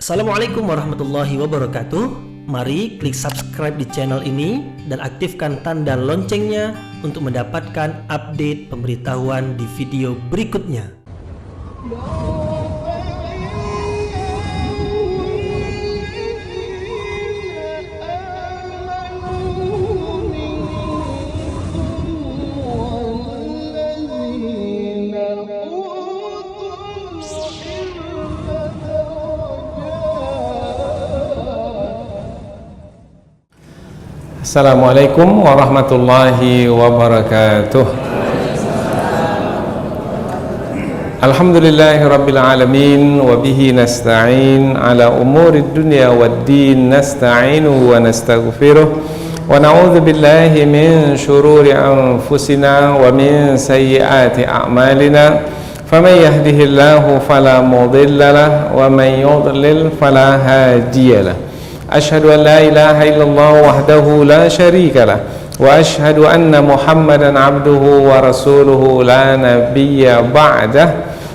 Assalamualaikum warahmatullahi wabarakatuh. Mari klik subscribe di channel ini dan aktifkan tanda loncengnya untuk mendapatkan update pemberitahuan di video berikutnya. Assalamualaikum warahmatullahi wabarakatuh. Alhamdulillahi rabbil alamin wa bihi nasta'in ala umurid dunya waddin, nasta'inu wa nastaghfiruh wa na'udzu billahi min shururi anfusina wa min sayyiati a'malina. Faman yahdihillahu fala mudilla lahu wa man yudlil fala hadiya lahu. أشهد أن لا إله إلا الله وحده لا شريك له وأشهد أن محمدا عبده ورسوله لا نبي بعده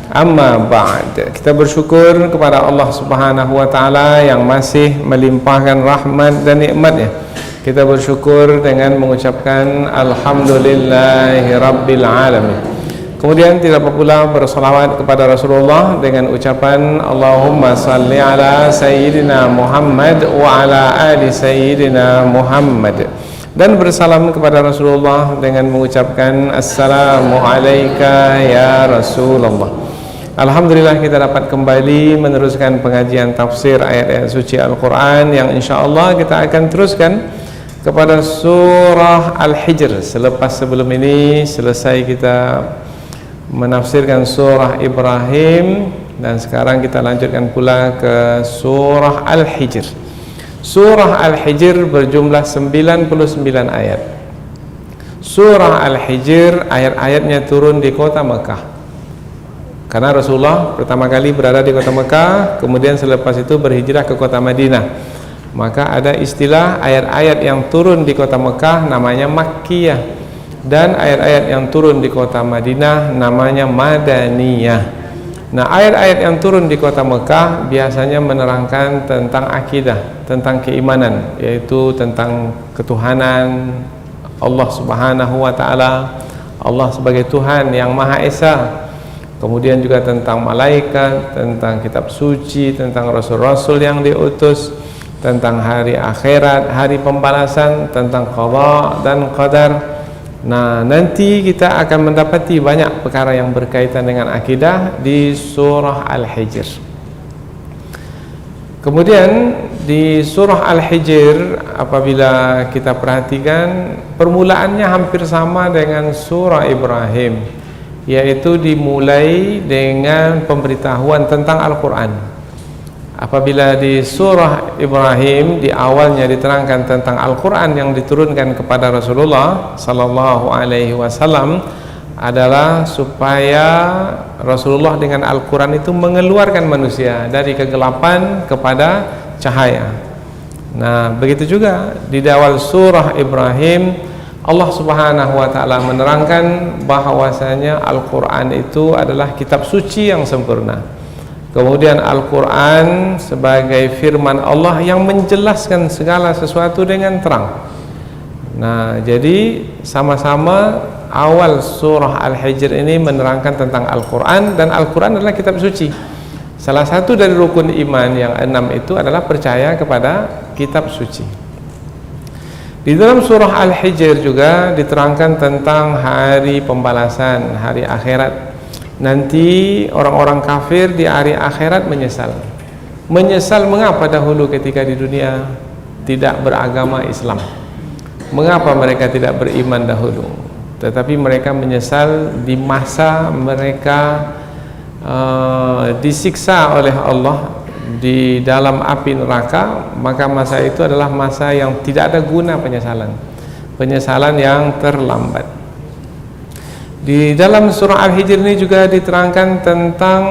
أما بعد. Kita bersyukur kepada Allah Subhanahu wa taala yang masih melimpahkan rahmat dan nikmat-Nya. Kita bersyukur dengan mengucapkan alhamdulillahi rabbil alamin. Kemudian tidak lupa pula bersolawat kepada Rasulullah dengan ucapan Allahumma salli ala Sayyidina Muhammad wa ala ali Sayyidina Muhammad, dan bersalam kepada Rasulullah dengan mengucapkan Assalamu alayka ya Rasulullah. Alhamdulillah kita dapat kembali meneruskan pengajian tafsir ayat-ayat suci Al-Quran yang insyaAllah kita akan teruskan kepada surah Al-Hijr. Sebelum ini selesai kita menafsirkan surah Ibrahim, dan sekarang kita lanjutkan pula ke surah Al-Hijr. Surah Al-Hijr berjumlah 99 ayat. Surah Al-Hijr ayat-ayatnya turun di kota Mekah, karena Rasulullah pertama kali berada di kota Mekah, kemudian selepas itu berhijrah ke kota Madinah. Maka ada istilah ayat-ayat yang turun di kota Mekah namanya Makkiyah, dan ayat-ayat yang turun di kota Madinah namanya Madaniyah. Nah, ayat-ayat yang turun di kota Mekah biasanya menerangkan tentang akidah, tentang keimanan, yaitu tentang ketuhanan Allah Subhanahu wa taala, Allah sebagai Tuhan yang Maha Esa. Kemudian juga tentang malaikat, tentang kitab suci, tentang rasul-rasul yang diutus, tentang hari akhirat, hari pembalasan, tentang qada dan qadar. Nah, nanti kita akan mendapati banyak perkara yang berkaitan dengan akidah di surah Al-Hijr. Kemudian di surah Al-Hijr, apabila kita perhatikan, permulaannya hampir sama dengan surah Ibrahim, yaitu dimulai dengan pemberitahuan tentang Al-Quran. Apabila di surah Ibrahim di awalnya diterangkan tentang Al-Quran yang diturunkan kepada Rasulullah Sallallahu Alaihi Wasallam, adalah supaya Rasulullah dengan Al-Quran itu mengeluarkan manusia dari kegelapan kepada cahaya. Nah, begitu juga di awal surah Ibrahim, Allah Subhanahu wa taala menerangkan bahwasanya Al-Quran itu adalah kitab suci yang sempurna. Kemudian Al-Quran sebagai firman Allah yang menjelaskan segala sesuatu dengan terang. Nah, jadi sama-sama awal surah Al-Hijr ini menerangkan tentang Al-Quran, dan Al-Quran adalah kitab suci. Salah satu dari rukun iman yang 6 itu adalah percaya kepada kitab suci. Di dalam surah Al-Hijr juga diterangkan tentang hari pembalasan, hari akhirat. Nanti orang-orang kafir di hari akhirat menyesal. Menyesal mengapa dahulu ketika di dunia tidak beragama Islam, mengapa mereka tidak beriman dahulu. Tetapi mereka menyesal di masa mereka disiksa oleh Allah di dalam api neraka. Maka masa itu adalah masa yang tidak ada guna penyesalan, penyesalan yang terlambat. Di dalam surah Al-Hijr ini juga diterangkan tentang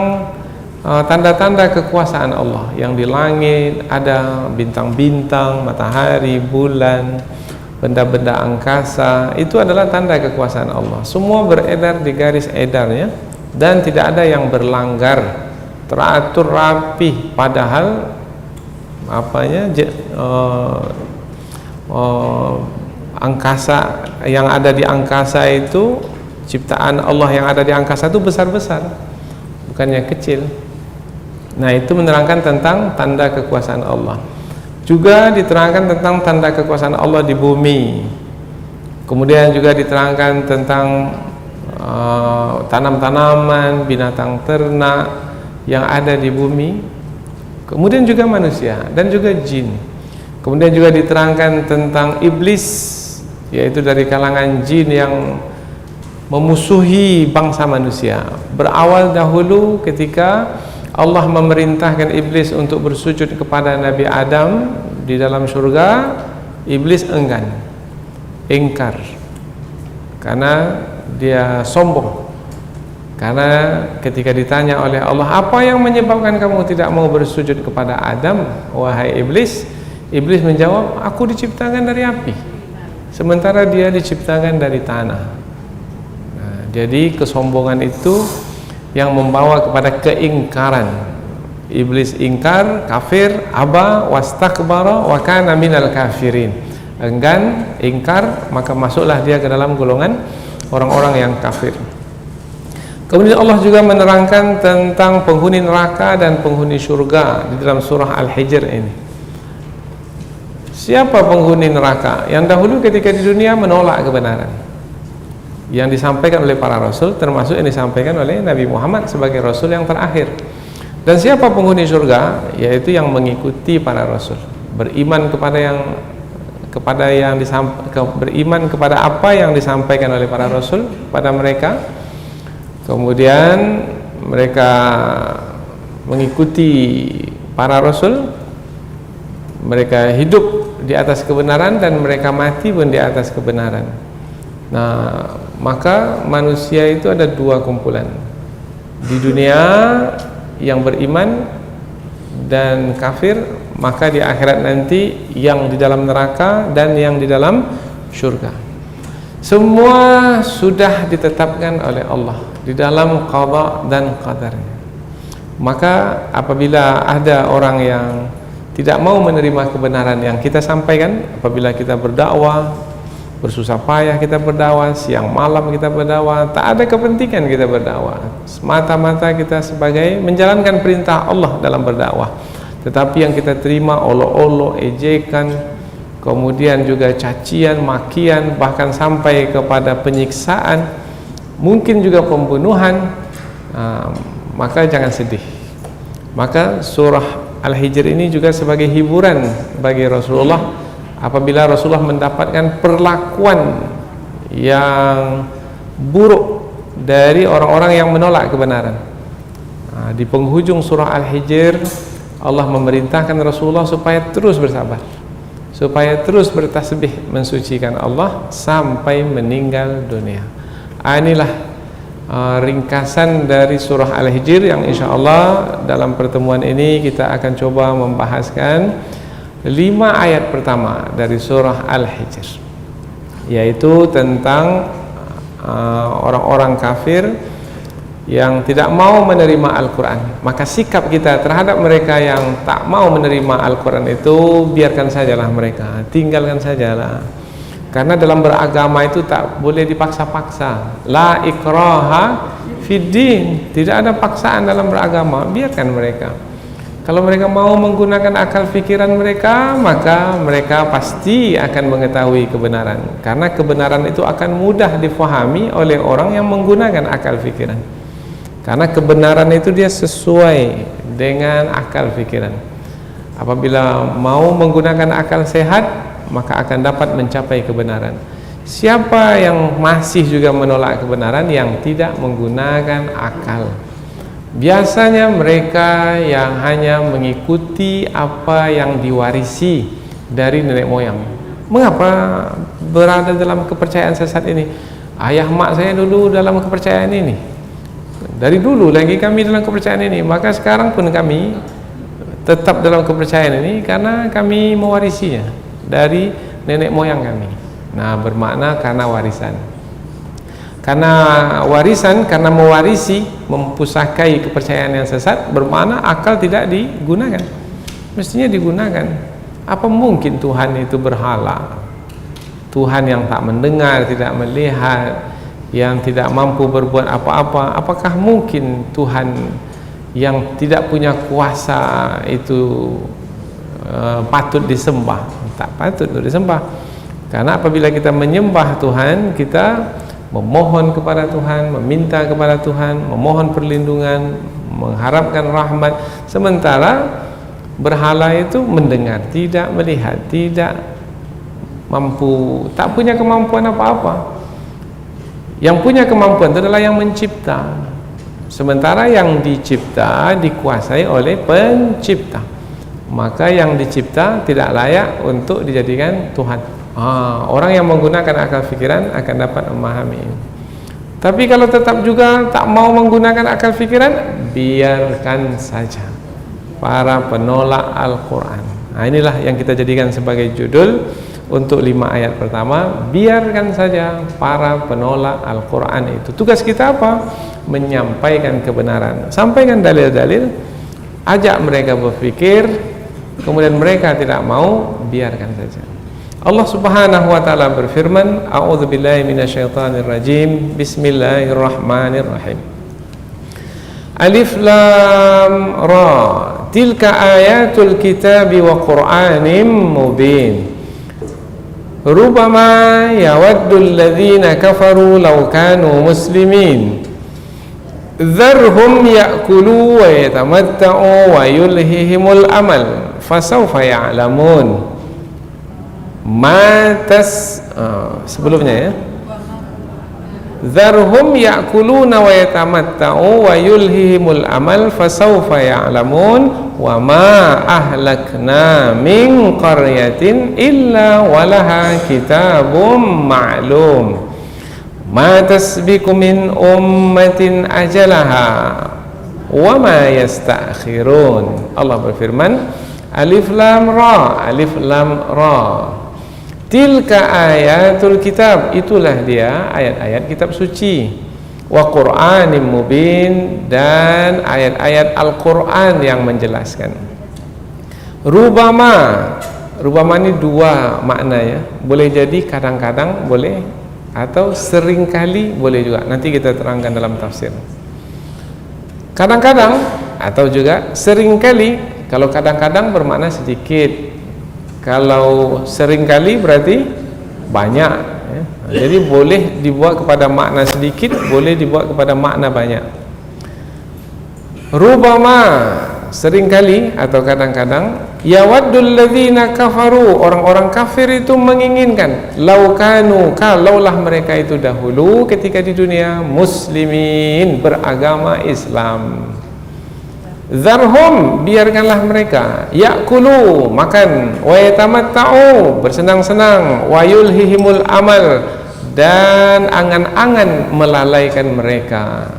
tanda-tanda kekuasaan Allah, yang di langit ada bintang-bintang, matahari, bulan, benda-benda angkasa. Itu adalah tanda kekuasaan Allah. Semua beredar di garis edarnya dan tidak ada yang berlanggar, teratur rapi, padahal angkasa yang ada di angkasa itu, ciptaan Allah yang ada di angkasa itu besar-besar, bukannya kecil. Nah, itu menerangkan tentang tanda kekuasaan Allah. Juga diterangkan tentang tanda kekuasaan Allah di bumi. Kemudian juga diterangkan tentang tanam-tanaman, binatang ternak yang ada di bumi. Kemudian juga manusia dan juga jin. Kemudian juga diterangkan tentang iblis, yaitu dari kalangan jin yang memusuhi bangsa manusia. Berawal dahulu ketika Allah memerintahkan iblis untuk bersujud kepada Nabi Adam di dalam surga, iblis enggan, ingkar, karena dia sombong. Karena ketika ditanya oleh Allah, apa yang menyebabkan kamu tidak mau bersujud kepada Adam, wahai iblis? Iblis menjawab, aku diciptakan dari api, sementara dia diciptakan dari tanah. Nah, jadi kesombongan itu yang membawa kepada keingkaran. Iblis ingkar, kafir, aba wastakbara wa kana minal kafirin. Enggan, ingkar, maka masuklah dia ke dalam golongan orang-orang yang kafir. Kemudian Allah juga menerangkan tentang penghuni neraka dan penghuni surga di dalam surah Al-Hijr ini. Siapa penghuni neraka? Yang dahulu ketika di dunia menolak kebenaran yang disampaikan oleh para rasul, termasuk yang disampaikan oleh Nabi Muhammad sebagai rasul yang terakhir. Dan siapa penghuni surga? Yaitu yang mengikuti para rasul, beriman beriman kepada apa yang disampaikan oleh para rasul pada mereka. Kemudian mereka mengikuti para rasul, mereka hidup di atas kebenaran dan mereka mati pun di atas kebenaran. Nah, maka manusia itu ada dua kumpulan di dunia, yang beriman dan kafir, maka di akhirat nanti yang di dalam neraka dan yang di dalam surga. Semua sudah ditetapkan oleh Allah di dalam qada dan qadarnya. Maka apabila ada orang yang tidak mau menerima kebenaran yang kita sampaikan, apabila kita berdakwah, bersusah payah kita berdakwah, siang malam kita berdakwah, tak ada kepentingan kita berdakwah, semata-mata kita sebagai menjalankan perintah Allah dalam berdakwah. Tetapi yang kita terima olok-olok, ejekan, kemudian juga cacian, makian, bahkan sampai kepada penyiksaan, mungkin juga pembunuhan, maka jangan sedih. Maka surah Al-Hijr ini juga sebagai hiburan bagi Rasulullah apabila Rasulullah mendapatkan perlakuan yang buruk dari orang-orang yang menolak kebenaran. Di penghujung surah Al-Hijr, Allah memerintahkan Rasulullah supaya terus bersabar, supaya terus bertasbih mensucikan Allah sampai meninggal dunia. Inilah ringkasan dari surah Al-Hijr yang insyaallah dalam pertemuan ini kita akan coba membahaskan 5 ayat pertama dari surah Al-Hijr, yaitu tentang orang-orang kafir yang tidak mau menerima Al-Quran. Maka sikap kita terhadap mereka yang tak mau menerima Al-Quran itu biarkan sajalah mereka, tinggalkan sajalah. Karena dalam beragama itu tak boleh dipaksa-paksa. La ikraha fiddin, tidak ada paksaan dalam beragama, biarkan mereka. Kalau mereka mau menggunakan akal pikiran mereka, maka mereka pasti akan mengetahui kebenaran. Karena kebenaran itu akan mudah difahami oleh orang yang menggunakan akal pikiran. Karena kebenaran itu dia sesuai dengan akal pikiran. Apabila mau menggunakan akal sehat, maka akan dapat mencapai kebenaran. Siapa yang masih juga menolak kebenaran, yang tidak menggunakan akal, biasanya mereka yang hanya mengikuti apa yang diwarisi dari nenek moyang. Mengapa berada dalam kepercayaan sesat ini? Ayah mak saya dulu dalam kepercayaan ini, dari dulu lagi kami dalam kepercayaan ini, maka sekarang pun kami tetap dalam kepercayaan ini karena kami mewarisinya dari nenek moyang kami. Nah, bermakna karena warisan. Karena warisan, karena mewarisi, mempusakai kepercayaan yang sesat, bermakna akal tidak digunakan. mestinya digunakan. Apa mungkin Tuhan itu berhala? Tuhan yang tak mendengar, tidak melihat, yang tidak mampu berbuat apa-apa. Apakah mungkin Tuhan yang tidak punya kuasa itu patut disembah? Tak patut untuk disembah. Karena apabila kita menyembah Tuhan, kita memohon kepada Tuhan, meminta kepada Tuhan, memohon perlindungan, mengharapkan rahmat. Sementara berhala itu mendengar, tidak melihat, tidak mampu, tak punya kemampuan apa-apa. Yang punya kemampuan itu adalah yang mencipta. Sementara yang dicipta dikuasai oleh pencipta. Maka yang dicipta tidak layak untuk dijadikan Tuhan. Orang yang menggunakan akal fikiran akan dapat memahami. Tapi kalau tetap juga tak mau menggunakan akal fikiran, biarkan saja. Para penolak Al-Quran. Inilah yang kita jadikan sebagai judul untuk 5 ayat pertama. Biarkan saja para penolak Al-Quran itu. Tugas kita apa? Menyampaikan kebenaran. Sampaikan dalil-dalil, ajak mereka berpikir. Kemudian mereka tidak mau, biarkan saja. Allah Subhanahu wa taala berfirman, A'udzubillahi minasyaitonirrajim. Bismillahirrahmanirrahim. Alif lam ra. Tilka ayatul kitabi wa Qur'anim mubin. Rubama yawaddul ladzina kafaru law kanu muslimin. Dharhum ya'kulu wa yatamatta'u wa yulhihimul amal fasawfa ya'lamun. Sebelumnya ya, Dharhum ya'kuluna wa yatamatta'u wa yulhihimul amal fasawfa ya'lamun wa ma ahlakna min qaryatin illa walaha kitabum ma'lum ma tasbiqu min ummatin ajalaha wa ma yasta'khirun. Allah berfirman, Alif lam ra, alif lam ra. Tilka ayatul kitab, itulah dia ayat-ayat kitab suci. Wa Qur'anim mubin, dan ayat-ayat Al-Quran yang menjelaskan. Rubama, rubama ini 2 makna ya. Boleh jadi kadang-kadang boleh, atau seringkali boleh juga. Nanti kita terangkan dalam tafsir. Kadang-kadang atau juga seringkali. Kalau kadang-kadang bermakna sedikit, kalau seringkali berarti banyak ya. Jadi boleh dibuat kepada makna sedikit, boleh dibuat kepada makna banyak. Rubama, seringkali atau kadang-kadang. Yawaddul ladzina kafaru, orang-orang kafir itu menginginkan, laukanu, kalaulah mereka itu dahulu ketika di dunia muslimin, beragama Islam. Dharhum, biarkanlah mereka, ya'kulu, makan, wa yatamatta'u, bersenang-senang, wa yulhihimul amal, dan angan-angan melalaikan mereka.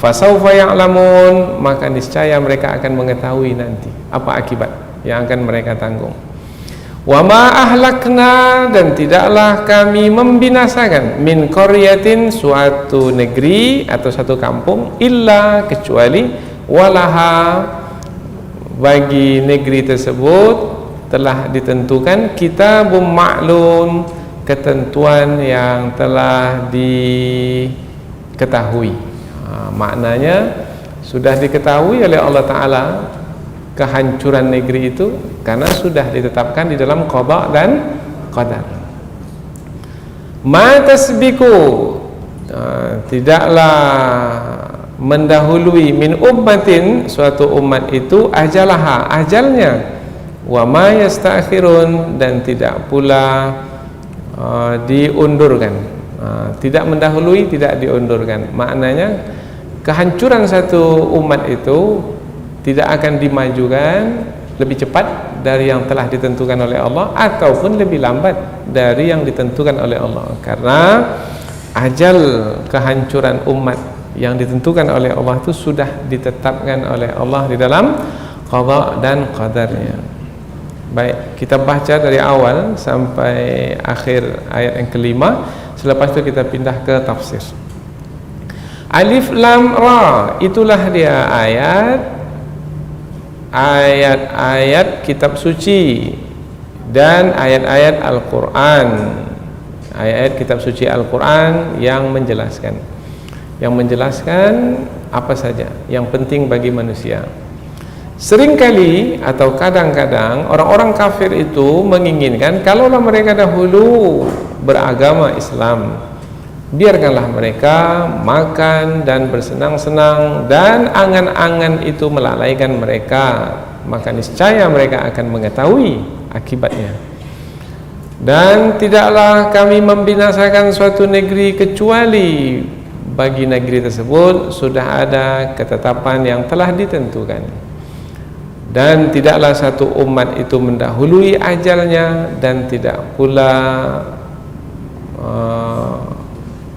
Fasawfa ya'lamun, maka niscaya mereka akan mengetahui nanti apa akibat yang akan mereka tanggung. Wa ma ahlakna, dan tidaklah kami membinasakan, min qaryatin, suatu negeri atau satu kampung, illa, kecuali, walaha, bagi negeri tersebut telah ditentukan, kitabum ma'lum, ketentuan yang telah diketahui. Maknanya sudah diketahui oleh Allah Ta'ala kehancuran negeri itu, karena sudah ditetapkan di dalam qada dan qadar. Ma tasbiku, tidaklah mendahului, min ummatin, suatu umat itu, ajalaha, ajalnya, wa ma yasta'khirun, dan tidak pula diundurkan. Tidak mendahului, tidak diundurkan. Maknanya kehancuran satu umat itu tidak akan dimajukan lebih cepat dari yang telah ditentukan oleh Allah, ataupun lebih lambat dari yang ditentukan oleh Allah, karena ajal kehancuran umat yang ditentukan oleh Allah itu sudah ditetapkan oleh Allah di dalam qada dan qadarnya. Baik, kita baca dari awal sampai akhir ayat yang kelima. Selepas itu kita pindah ke tafsir. Alif lam ra, itulah dia ayat ayat-ayat kitab suci dan ayat-ayat Al-Quran, ayat-ayat kitab suci Al-Quran yang menjelaskan apa saja yang penting bagi manusia. Seringkali atau kadang-kadang orang-orang kafir itu menginginkan kalaulah mereka dahulu beragama Islam, biarkanlah mereka makan dan bersenang-senang, dan angan-angan itu melalaikan mereka, maka niscaya mereka akan mengetahui akibatnya. Dan tidaklah kami membinasakan suatu negeri kecuali bagi negeri tersebut sudah ada ketetapan yang telah ditentukan, dan tidaklah satu umat itu mendahului ajalnya, dan tidak pula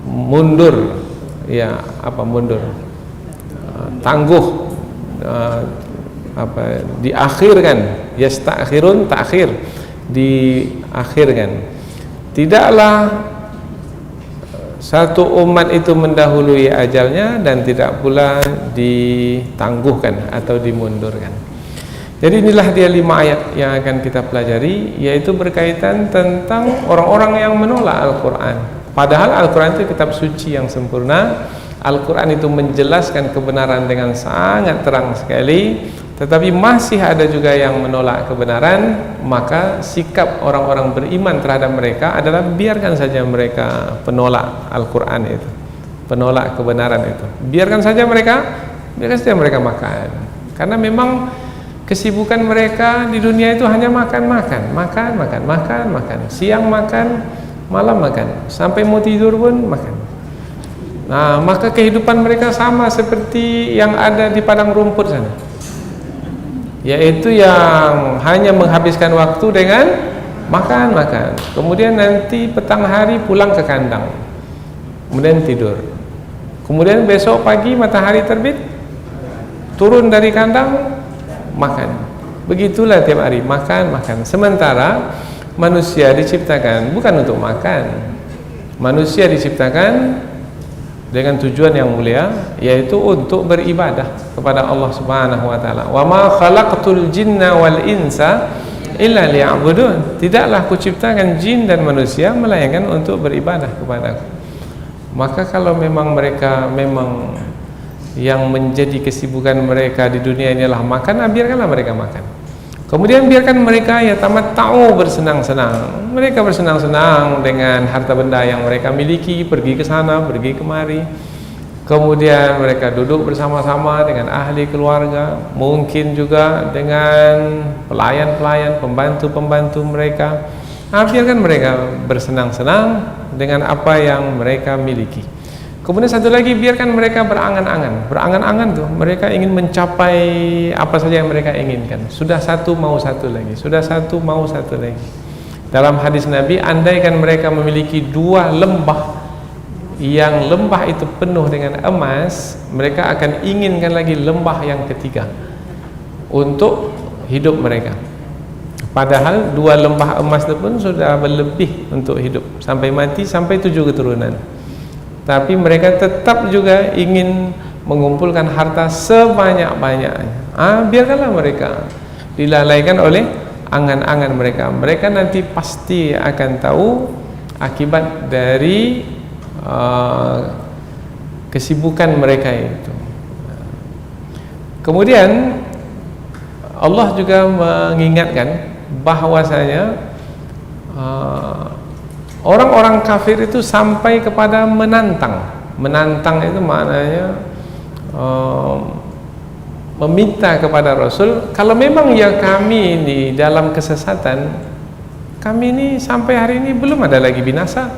mundur, ya apa mundur, tangguh, diakhirkan, yastakhirun, takhir, diakhirkan. Tidaklah satu umat itu mendahului ajalnya, dan tidak pula ditangguhkan atau dimundurkan. Jadi inilah dia 5 ayat yang akan kita pelajari, yaitu berkaitan tentang orang-orang yang menolak Al-Quran. Padahal Al-Quran itu kitab suci yang sempurna. Al-Quran itu menjelaskan kebenaran dengan sangat terang sekali, tetapi masih ada juga yang menolak kebenaran. Maka sikap orang-orang beriman terhadap mereka adalah biarkan saja mereka penolak Al-Quran itu, penolak kebenaran itu. Biarkan saja mereka makan. Karena memang kesibukan mereka di dunia itu hanya makan. Siang makan, malam makan, sampai mau tidur pun makan. Nah, maka kehidupan mereka sama seperti yang ada di padang rumput sana, yaitu yang hanya menghabiskan waktu dengan makan. Kemudian nanti petang hari pulang ke kandang, kemudian tidur. Kemudian besok pagi matahari terbit, turun dari kandang, makan. Begitulah tiap hari makan. Sementara manusia diciptakan bukan untuk makan. Manusia diciptakan dengan tujuan yang mulia, yaitu untuk beribadah kepada Allah Subhanahu wa taala. Wa ma khalaqtul jinna wal insa illa liya'budun. Tidaklah kuciptakan jin dan manusia melainkan untuk beribadah kepadaku. Maka kalau memang mereka yang menjadi kesibukan mereka di dunia inilah makan, biarkanlah mereka makan. Kemudian biarkan mereka tamatta'u, bersenang-senang. Mereka bersenang-senang dengan harta benda yang mereka miliki, pergi ke sana, pergi kemari. Kemudian mereka duduk bersama-sama dengan ahli keluarga, mungkin juga dengan pelayan-pelayan, pembantu-pembantu mereka. Biarkan mereka bersenang-senang dengan apa yang mereka miliki. Kemudian satu lagi, biarkan mereka berangan-angan tuh, mereka ingin mencapai apa saja yang mereka inginkan. Sudah satu mau satu lagi. Dalam hadis Nabi, andaikan mereka memiliki 2 lembah, yang lembah itu penuh dengan emas, mereka akan inginkan lagi lembah yang ketiga untuk hidup mereka. Padahal 2 lembah emas itu pun sudah berlebih untuk hidup sampai mati, sampai 7 keturunan. Tapi mereka tetap juga ingin mengumpulkan harta sebanyak-banyaknya. Biarkanlah mereka dilalaikan oleh angan-angan mereka. Mereka nanti pasti akan tahu akibat dari kesibukan mereka itu. Kemudian Allah juga mengingatkan bahwasanya orang-orang kafir itu sampai kepada menantang. Menantang itu maknanya meminta kepada Rasul, kalau memang ya kami ini dalam kesesatan, kami ini sampai hari ini belum ada lagi binasa.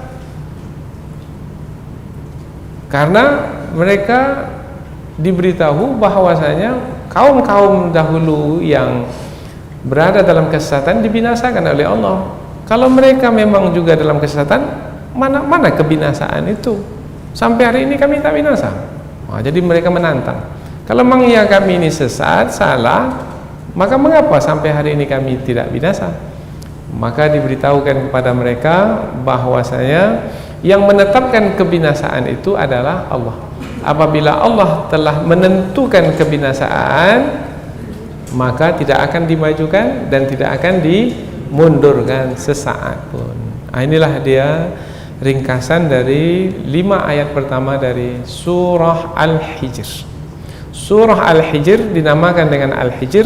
Karena mereka diberitahu bahwasanya kaum-kaum dahulu yang berada dalam kesesatan dibinasakan oleh Allah. Kalau mereka memang juga dalam kesesatan, mana kebinasaan itu? Sampai hari ini kami tak binasa. Jadi mereka menantang. Kalau memang ya kami ini sesat, salah, maka mengapa sampai hari ini kami tidak binasa? Maka diberitahukan kepada mereka bahwasanya yang menetapkan kebinasaan itu adalah Allah. Apabila Allah telah menentukan kebinasaan, maka tidak akan dimajukan dan tidak akan dimundurkan sesaat pun. Inilah dia ringkasan dari 5 ayat pertama dari surah Al-Hijr. Surah Al-Hijr dinamakan dengan Al-Hijr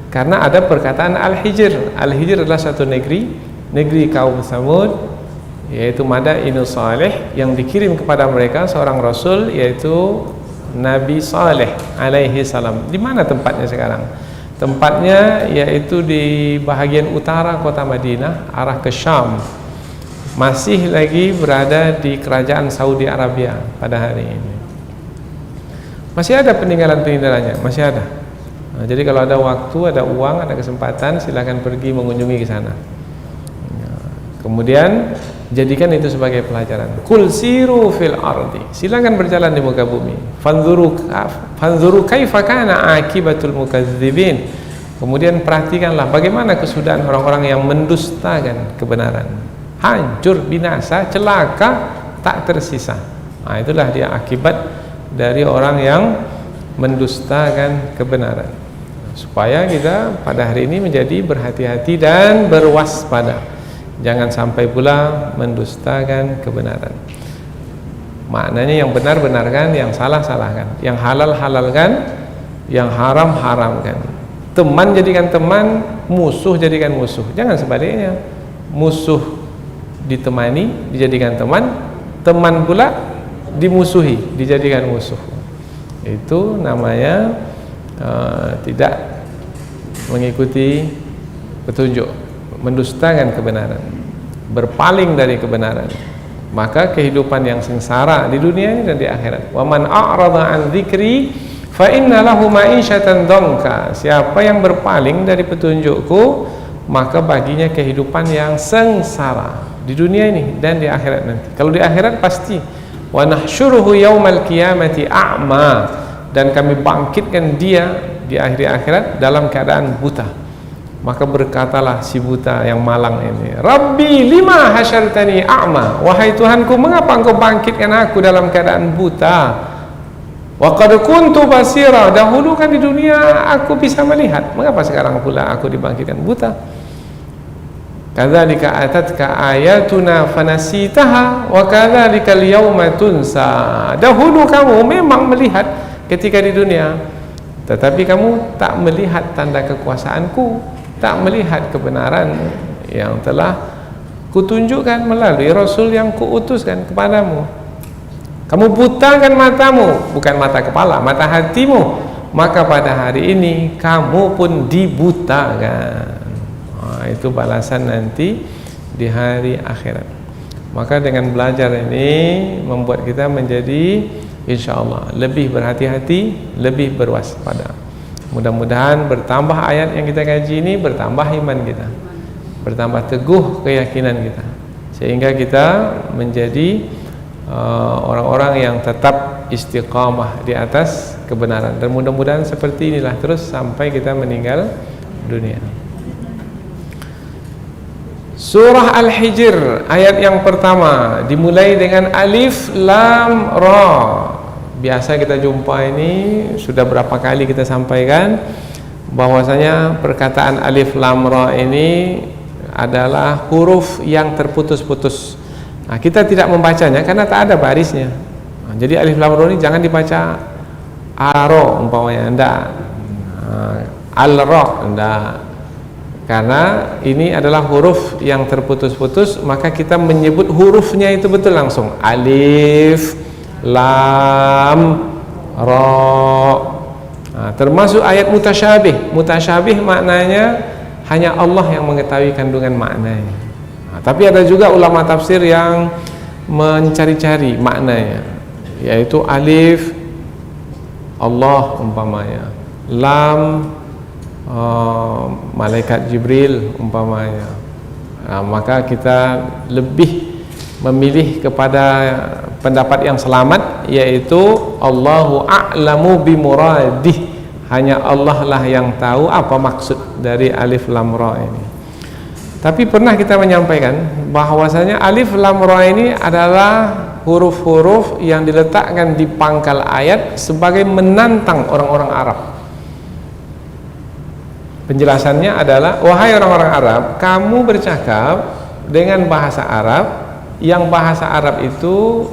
karena ada perkataan Al-Hijr. Al-Hijr adalah satu negeri kaum Tsamud, yaitu Madainus Saleh, yang dikirim kepada mereka seorang rasul, yaitu Nabi Saleh alaihi salam. Di mana tempatnya sekarang? Tempatnya yaitu di bahagian utara kota Madinah, arah ke Syam. Masih lagi berada di kerajaan Saudi Arabia pada hari ini. Masih ada peninggalan-peninggalannya, masih ada. Nah, jadi kalau ada waktu, ada uang, ada kesempatan, silakan pergi mengunjungi ke sana. Kemudian jadikan itu sebagai pelajaran. Qul siru fil ardi. Silakan berjalan di muka bumi. Fanzuru kaifa kana akibatul mukazzibin. Kemudian perhatikanlah bagaimana kesudahan orang-orang yang mendustakan kebenaran. Hancur, binasa, celaka, tak tersisa. Nah, itulah dia akibat dari orang yang mendustakan kebenaran. Supaya kita pada hari ini menjadi berhati-hati dan berwaspada. Jangan sampai pula mendustakan kebenaran. Maknanya yang benar benarkan, yang salah salahkan, yang halal halalkan, yang haram haramkan. Teman jadikan teman, musuh jadikan musuh. Jangan sebaliknya. Musuh ditemani, dijadikan teman, teman pula dimusuhi, dijadikan musuh. Itu namanya tidak mengikuti petunjuk, mendustakan kebenaran, berpaling dari kebenaran. Maka kehidupan yang sengsara di dunia ini dan di akhirat. Wa man a'rada an dzikri fa inna lahu ma'isyatan dhanka. Siapa yang berpaling dari petunjukku, maka baginya kehidupan yang sengsara di dunia ini dan di akhirat nanti. Kalau di akhirat pasti wa nahsyuruhu yaumal qiyamati a'ma, dan kami bangkitkan dia di akhir akhirat dalam keadaan buta. Maka berkatalah si buta yang malang ini, Rabbi lima hasyartani a'ma, wahai Tuhanku, mengapa engkau bangkitkan aku dalam keadaan buta? Wa qad kuntu basira, dahulu kan di dunia aku bisa melihat, mengapa sekarang pula aku dibangkitkan buta? Kadzalika atatka ayatuna fanasitaha wa kadzalika al-yauma tunsa. Dahulu kamu memang melihat ketika di dunia, tetapi kamu tak melihat tanda kekuasaanku, tak melihat kebenaran yang telah kutunjukkan melalui Rasul yang kuutuskan kepadamu. Kamu butakan matamu, bukan mata kepala, mata hatimu, maka pada hari ini kamu pun dibutakan. Itu balasan nanti di hari akhirat. Maka dengan belajar ini membuat kita menjadi insyaallah lebih berhati-hati, lebih berwaspada. Mudah-mudahan bertambah ayat yang kita kaji ini, bertambah iman kita, bertambah teguh keyakinan kita, sehingga kita menjadi orang-orang yang tetap istiqamah di atas kebenaran. Dan mudah-mudahan seperti inilah terus sampai kita meninggal dunia. Surah Al-Hijr ayat yang pertama dimulai dengan Alif Lam Ra. Biasa kita jumpa ini, sudah berapa kali kita sampaikan bahwasanya perkataan Alif Lam Ra ini adalah huruf yang terputus-putus. Nah, kita tidak membacanya karena tak ada barisnya. Nah, jadi Alif Lam Ra ini jangan dibaca Aro umpamanya, enggak. Al-Ra, enggak. Karena ini adalah huruf yang terputus-putus, maka kita menyebut hurufnya itu betul langsung. Alif Lam Ra. Nah, termasuk ayat mutasyabih. Mutasyabih maknanya hanya Allah yang mengetahui kandungan maknanya. Nah, tapi ada juga ulama tafsir yang mencari-cari maknanya, yaitu alif Allah umpamanya, lam malaikat Jibril umpamanya. Nah, maka kita lebih memilih kepada pendapat yang selamat, yaitu Allahu a'lamu bimuradih. Hanya Allah lah yang tahu apa maksud dari Alif Lam Ra ini. Tapi pernah kita menyampaikan bahwasanya Alif Lam Ra ini adalah huruf-huruf yang diletakkan di pangkal ayat sebagai menantang orang-orang Arab. Penjelasannya adalah, wahai orang-orang Arab, kamu bercakap dengan bahasa Arab, yang bahasa Arab itu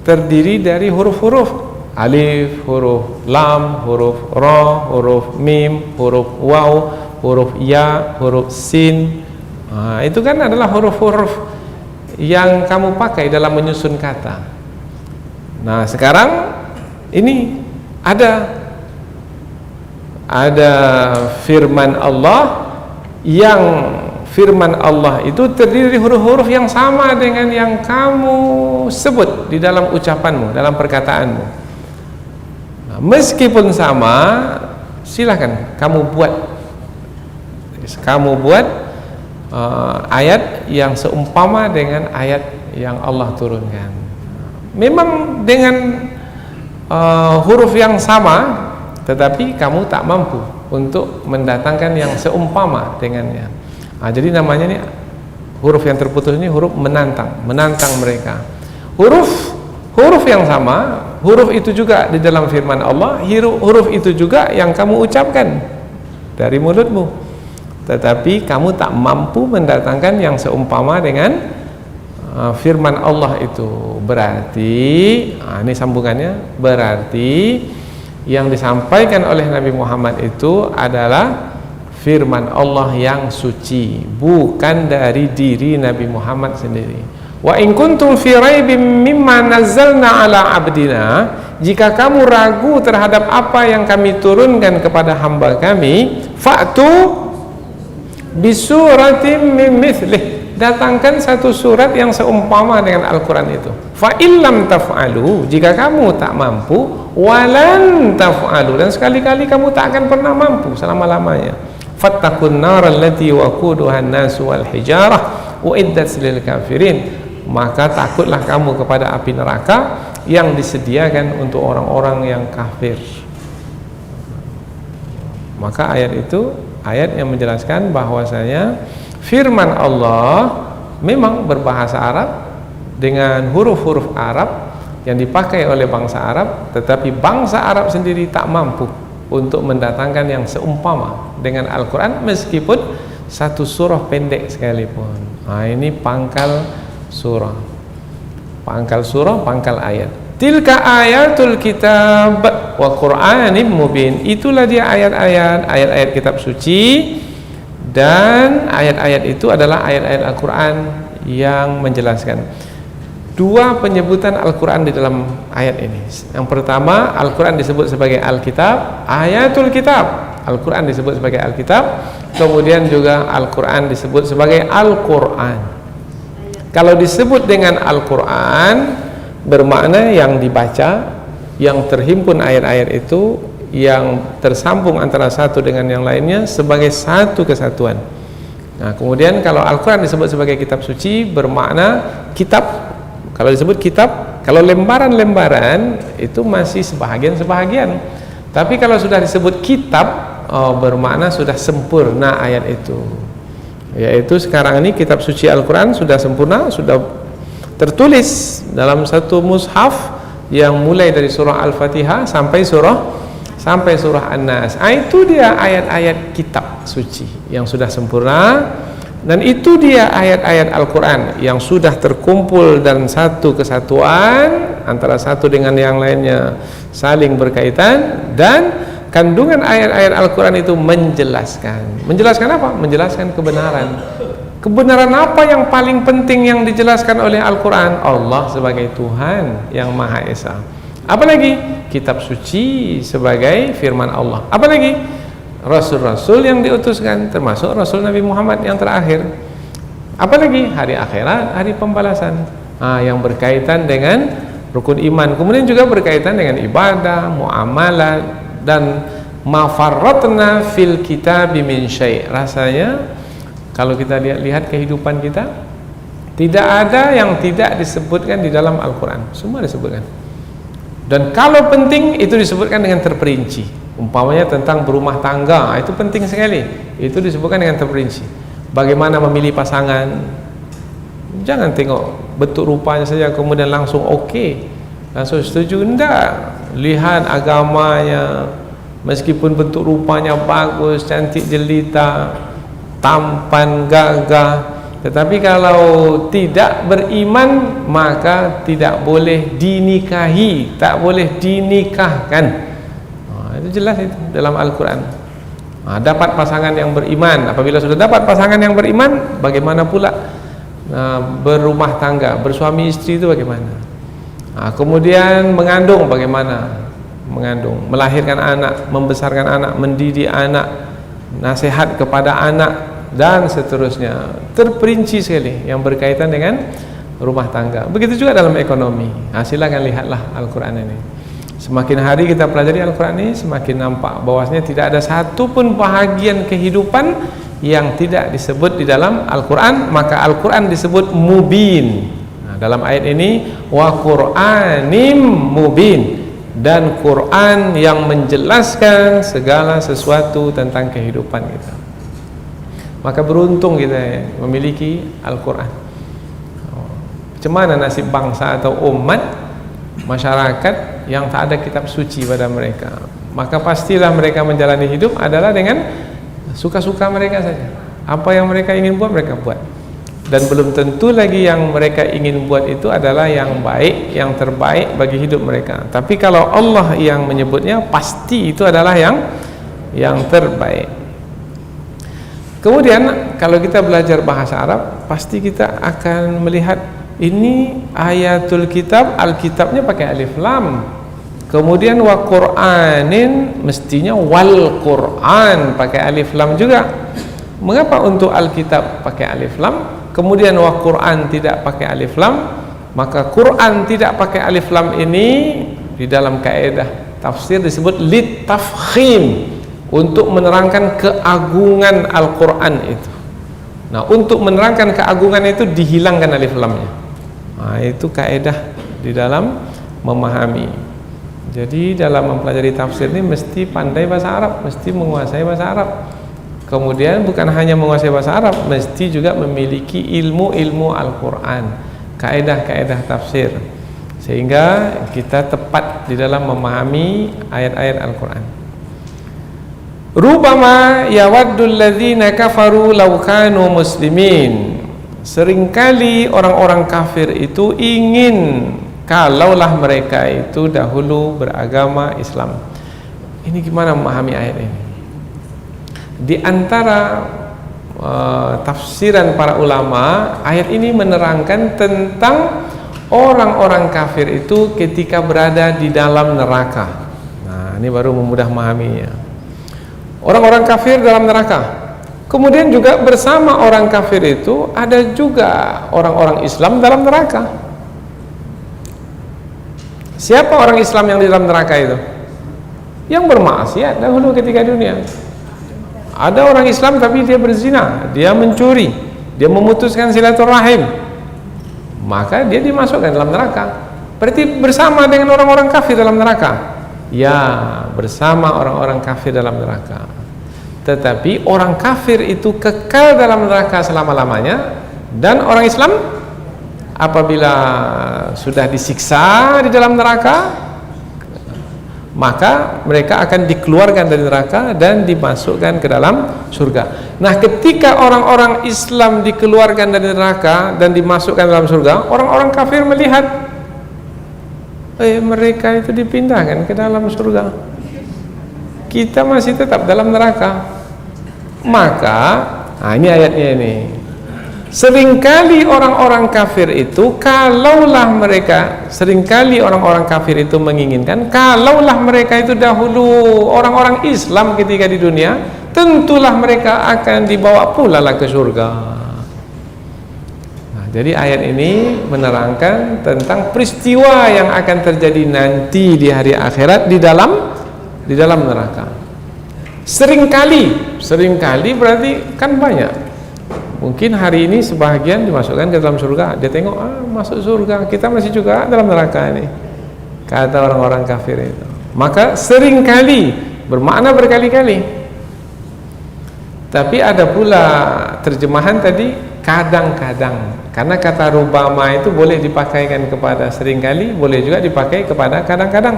terdiri dari huruf-huruf alif, huruf lam, huruf ra, huruf mim, huruf waw, huruf ya, huruf sin. Itu kan adalah huruf-huruf yang kamu pakai dalam menyusun kata. Nah, sekarang ini ada firman Allah, yang firman Allah itu terdiri dari huruf-huruf yang sama dengan yang kamu sebut di dalam ucapanmu, dalam perkataanmu. Nah, meskipun sama, silakan kamu buat ayat yang seumpama dengan ayat yang Allah turunkan. Memang dengan huruf yang sama, tetapi kamu tak mampu untuk mendatangkan yang seumpama dengannya. Jadi namanya ini huruf yang terputus ini huruf menantang mereka. Huruf yang sama, huruf itu juga di dalam firman Allah, huruf itu juga yang kamu ucapkan dari mulutmu, tetapi kamu tak mampu mendatangkan yang seumpama dengan firman Allah itu. Berarti ini sambungannya, berarti yang disampaikan oleh Nabi Muhammad itu adalah firman Allah yang suci, bukan dari diri Nabi Muhammad sendiri. Wa in kuntum fi raibim mimma nazzalna ala abdina, jika kamu ragu terhadap apa yang kami turunkan kepada hamba kami, fa'tu bisuratim min mithlih, datangkan satu surat yang seumpama dengan Al-Quran itu. Fa illam taf'alu, jika kamu tak mampu, walan taf'alu, dan sekali-kali kamu tak akan pernah mampu selama-lamanya. Fattaqun nar allati waquduha an-nas wal hijarah uiddat lil kafirin, maka takutlah kamu kepada api neraka yang disediakan untuk orang-orang yang kafir. Maka ayat itu ayat yang menjelaskan bahwasanya firman Allah memang berbahasa Arab dengan huruf-huruf Arab yang dipakai oleh bangsa Arab, tetapi bangsa Arab sendiri tak mampu untuk mendatangkan yang seumpama dengan Al-Quran meskipun satu surah pendek sekalipun. Ini pangkal surah, pangkal ayat. Tilka ayatul kitab wa Qur'anim mubin, itulah dia ayat-ayat kitab suci, dan ayat-ayat itu adalah ayat-ayat Al-Quran yang menjelaskan. Dua penyebutan Al-Quran di dalam ayat ini. Yang pertama, Al-Quran disebut sebagai Al-Kitab, ayatul kitab, Al-Quran disebut sebagai Al-Kitab. Kemudian juga Al-Quran disebut sebagai Al-Quran. Kalau disebut dengan Al-Quran, bermakna yang dibaca, yang terhimpun ayat-ayat itu, yang tersambung antara satu dengan yang lainnya sebagai satu kesatuan. Nah, kemudian kalau Al-Quran disebut sebagai kitab suci, bermakna kitab. Kalau disebut kitab, kalau lembaran-lembaran itu masih sebahagian-sebahagian. Tapi kalau sudah disebut kitab, bermakna sudah sempurna ayat itu. Yaitu sekarang ini kitab suci Al-Quran sudah sempurna, sudah tertulis dalam satu mushaf yang mulai dari surah Al-Fatihah sampai surah An-Nas. Itu dia ayat-ayat kitab suci yang sudah sempurna, dan itu dia ayat-ayat Al-Quran yang sudah terkumpul dan satu kesatuan antara satu dengan yang lainnya, saling berkaitan, dan kandungan ayat-ayat Al-Quran itu menjelaskan apa? Menjelaskan kebenaran apa yang paling penting yang dijelaskan oleh Al-Quran? Allah sebagai Tuhan yang Maha Esa. Apalagi kitab suci sebagai firman Allah. Apalagi Rasul-Rasul yang diutuskan, termasuk Rasul Nabi Muhammad yang terakhir. Apalagi hari akhirat, hari pembalasan, yang berkaitan dengan rukun iman. Kemudian juga berkaitan dengan ibadah, muamalah, dan ma farratna fil kitabi min syai'. Rasanya kalau kita lihat kehidupan kita, tidak ada yang tidak disebutkan di dalam Al-Quran. Semua disebutkan. Dan kalau penting itu disebutkan dengan terperinci. Umpamanya tentang berumah tangga, itu penting sekali. Itu disebutkan dengan terperinci. Bagaimana memilih pasangan. Jangan tengok bentuk rupanya saja kemudian langsung oke, langsung setuju. Enggak. Lihat agamanya, meskipun bentuk rupanya bagus, cantik jelita, tampan, gagah, tetapi kalau tidak beriman maka tidak boleh dinikahi, tak boleh dinikahkan. Itu jelas itu dalam Al-Quran. Dapat pasangan yang beriman. Apabila sudah dapat pasangan yang beriman, bagaimana pula berumah tangga, bersuami istri itu bagaimana? Kemudian mengandung, bagaimana mengandung, melahirkan anak, membesarkan anak, mendidik anak, nasihat kepada anak, dan seterusnya. Terperinci sekali yang berkaitan dengan rumah tangga. Begitu juga dalam ekonomi. Silakan lihatlah Al-Quran ini. Semakin hari kita pelajari Al-Quran ini, semakin nampak bahwasanya tidak ada satu pun bahagian kehidupan yang tidak disebut di dalam Al-Quran. Maka Al-Quran disebut mubin. Dalam ayat ini, wa Qur'anim mubin, dan Quran yang menjelaskan segala sesuatu tentang kehidupan kita. Maka beruntung kita memiliki Al-Quran. Macam mana nasib bangsa atau umat, masyarakat yang tak ada kitab suci pada mereka? Maka pastilah mereka menjalani hidup adalah dengan suka-suka mereka saja. Apa yang mereka ingin buat, mereka buat. Dan belum tentu lagi yang mereka ingin buat itu adalah yang baik, yang terbaik bagi hidup mereka. Tapi kalau Allah yang menyebutnya, pasti itu adalah yang terbaik. Kemudian kalau kita belajar bahasa Arab, pasti kita akan melihat ini ayatul kitab, Alkitabnya pakai alif lam. Kemudian wa Qur'anin, mestinya wal Qur'an pakai alif lam juga. Mengapa untuk Alkitab pakai alif lam, kemudian wa Qur'an tidak pakai alif lam? Maka Qur'an tidak pakai alif lam ini di dalam kaidah tafsir disebut litafkhim, untuk menerangkan keagungan Al-Quran itu. Nah, untuk menerangkan keagungan itu dihilangkan alif lamnya. Itu kaidah di dalam memahami. Jadi dalam mempelajari tafsir ini mesti pandai bahasa Arab, mesti menguasai bahasa Arab. Kemudian bukan hanya menguasai bahasa Arab, mesti juga memiliki ilmu-ilmu Al-Quran, kaidah-kaidah tafsir, sehingga kita tepat di dalam memahami ayat-ayat Al-Quran. Rubama yawaddul ladzina kafaru law kanu muslimin. Seringkali orang-orang kafir itu ingin kalaulah mereka itu dahulu beragama Islam. Ini gimana memahami ayat ini? Di antara tafsiran para ulama, ayat ini menerangkan tentang orang-orang kafir itu ketika berada di dalam neraka. Nah, ini baru memudah memahaminya. Orang-orang kafir dalam neraka. Kemudian juga bersama orang kafir itu ada juga orang-orang Islam dalam neraka. Siapa orang Islam yang di dalam neraka itu? Yang bermaksiat dahulu ketika dunia. Ada orang Islam tapi dia berzina, dia mencuri, dia memutuskan silaturahim, maka dia dimasukkan dalam neraka. Berarti bersama dengan orang-orang kafir dalam neraka. Ya, bersama orang-orang kafir dalam neraka. Tetapi orang kafir itu kekal dalam neraka selama-lamanya, dan orang Islam apabila sudah disiksa di dalam neraka, maka mereka akan dikeluarkan dari neraka dan dimasukkan ke dalam surga. Nah, ketika orang-orang Islam dikeluarkan dari neraka dan dimasukkan dalam surga, orang-orang kafir melihat mereka itu dipindahkan ke dalam surga, kita masih tetap dalam neraka. Maka ini ayatnya ini, seringkali orang-orang kafir itu kalaulah mereka, seringkali orang-orang kafir itu menginginkan kalaulah mereka itu dahulu orang-orang Islam ketika di dunia, tentulah mereka akan dibawa pula lah ke surga. Jadi ayat ini menerangkan tentang peristiwa yang akan terjadi nanti di hari akhirat di dalam neraka. Seringkali berarti kan banyak. Mungkin hari ini sebahagian dimasukkan ke dalam surga, dia tengok masuk surga, kita masih juga dalam neraka ini, kata orang-orang kafir itu. Maka seringkali bermakna berkali-kali. Tapi ada pula terjemahan tadi kadang-kadang, karena kata rubama itu boleh dipakaikan kepada seringkali, boleh juga dipakai kepada kadang-kadang.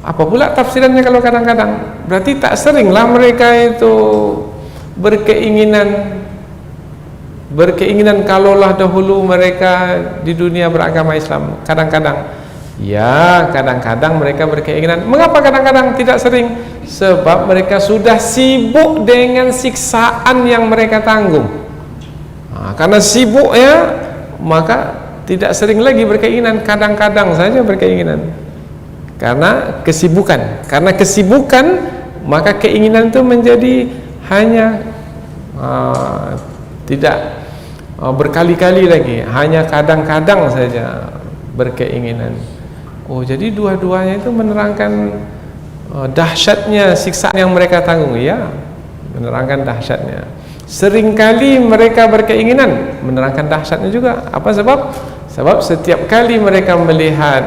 Apa pula tafsirannya kalau kadang-kadang? Berarti tak seringlah mereka itu berkeinginan kalaulah dahulu mereka di dunia beragama Islam. Kadang-kadang, ya kadang-kadang mereka berkeinginan. Mengapa kadang-kadang tidak sering? Sebab mereka sudah sibuk dengan siksaan yang mereka tanggung. Karena sibuk ya, maka tidak sering lagi berkeinginan. Kadang-kadang saja berkeinginan. Karena kesibukan. Karena kesibukan, maka keinginan itu menjadi hanya tidak berkali-kali lagi, hanya kadang-kadang saja berkeinginan. Oh, jadi dua-duanya itu menerangkan dahsyatnya siksaan yang mereka tanggung, ya, menerangkan dahsyatnya. Seringkali mereka berkeinginan, menerangkan dahsyatnya juga. Apa sebab? Sebab setiap kali mereka melihat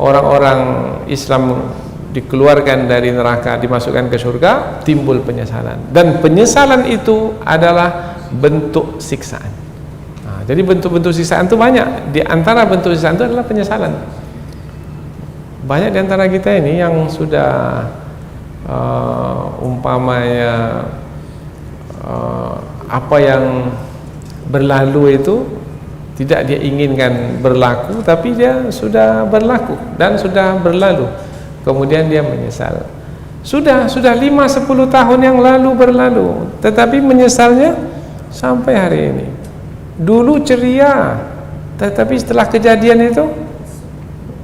orang-orang Islam dikeluarkan dari neraka, dimasukkan ke surga, timbul penyesalan. Dan penyesalan itu adalah bentuk siksaan. Jadi bentuk-bentuk siksaan itu banyak. Di antara bentuk siksaan itu adalah penyesalan. Banyak di antara kita ini yang sudah umpamanya apa yang berlalu itu tidak dia inginkan berlaku, tapi dia sudah berlaku dan sudah berlalu. Kemudian dia menyesal. Sudah 5-10 tahun yang lalu berlalu, tetapi menyesalnya sampai hari ini. Dulu ceria, tetapi setelah kejadian itu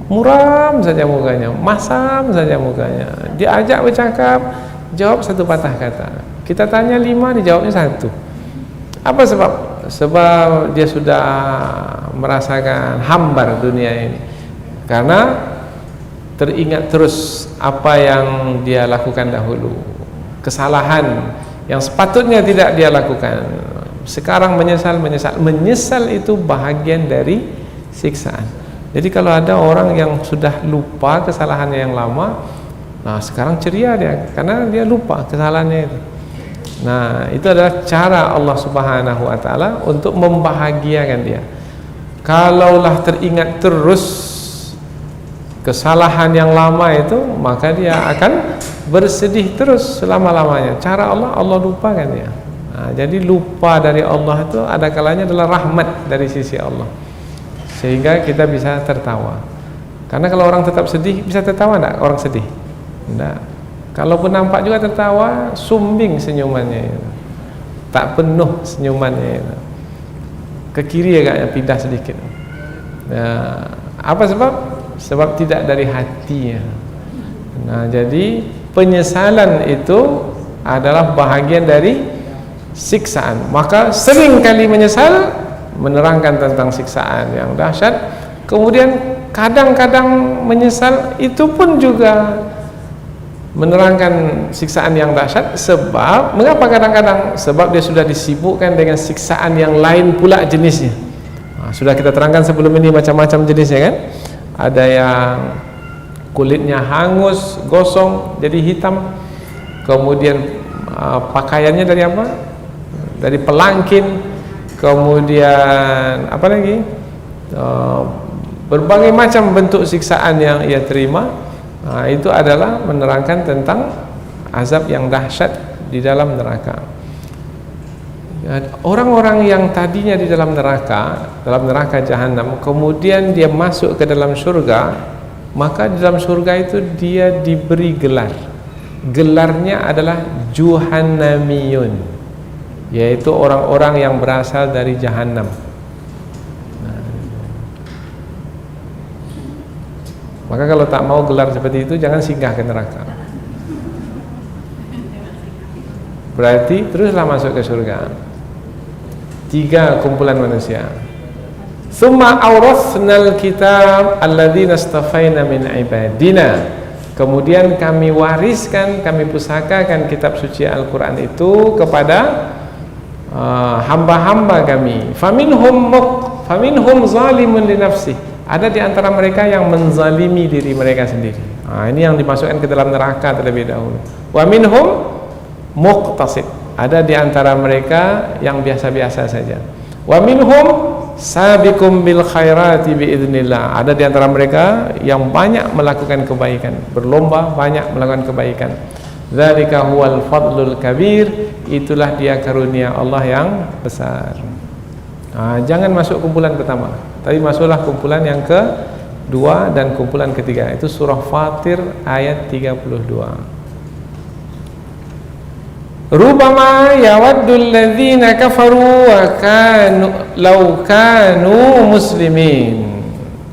muram saja mukanya, masam saja mukanya. Diajak bercakap, jawab satu patah kata. Kita tanya 5, dijawabnya 1. Apa sebab? Sebab dia sudah merasakan hambar dunia ini. Karena teringat terus apa yang dia lakukan dahulu, kesalahan yang sepatutnya tidak dia lakukan. Sekarang menyesal itu bahagian dari siksaan. Jadi kalau ada orang yang sudah lupa kesalahannya yang lama, nah sekarang ceria dia karena dia lupa kesalahannya itu. Nah, itu adalah cara Allah Subhanahu wa taala untuk membahagiakan dia. Kalaulah teringat terus kesalahan yang lama itu, maka dia akan bersedih terus selama-lamanya. Cara Allah lupakan dia. Nah, jadi lupa dari Allah itu ada kalanya adalah rahmat dari sisi Allah, sehingga kita bisa tertawa. Karena kalau orang tetap sedih, bisa tertawa enggak orang sedih? Enggak. Kalaupun nampak juga tertawa, sumbing senyumannya itu. Tak penuh senyumannya itu. Ke kiri agaknya pindah sedikit. Nah, apa sebab? Sebab tidak dari hatinya. Nah, jadi penyesalan itu adalah bahagian dari siksaan. Maka sering kali menyesal menerangkan tentang siksaan yang dahsyat. Kemudian kadang-kadang menyesal itu pun juga menerangkan siksaan yang dahsyat. Sebab mengapa kadang-kadang? Sebab dia sudah disibukkan dengan siksaan yang lain pula jenisnya. Sudah kita terangkan sebelum ini macam-macam jenisnya kan. Ada yang kulitnya hangus, gosong, jadi hitam. Kemudian pakaiannya dari apa? Dari pelangkin. Kemudian apa lagi? Berbagai macam bentuk siksaan yang ia terima. Itu adalah menerangkan tentang azab yang dahsyat di dalam neraka. Orang-orang yang tadinya di dalam neraka jahanam, kemudian dia masuk ke dalam surga, maka di dalam surga itu dia diberi gelar. Gelarnya adalah Juhannamiyun, yaitu orang-orang yang berasal dari jahanam. Maka kalau tak mau gelar seperti itu, jangan singgah ke neraka. Berarti teruslah masuk ke surga. 3 kumpulan manusia. Tsumma awrasnal kitab alladzina istafaina min ibadina. Kemudian kami wariskan, kami pusakakan kitab suci Al-Quran itu kepada hamba-hamba kami. Faminhum zalimun li nafsihi. Ada di antara mereka yang menzalimi diri mereka sendiri. Ini yang dimasukkan ke dalam neraka terlebih dahulu. Wa minhum muqtasid. Ada di antara mereka yang biasa-biasa saja. Wa minhum sabiqum bil khairati biidznillah. Ada di antara mereka yang banyak melakukan kebaikan, berlomba banyak melakukan kebaikan. Dzalika huwal fadlul kabir, itulah dia karunia Allah yang besar. Jangan masuk kumpulan pertama, tapi masuklah kumpulan yang kedua dan kumpulan ketiga. Itu surah Fatir ayat 32. Rubama yawaddul ladzina kafaru wa kanu law kanu muslimin.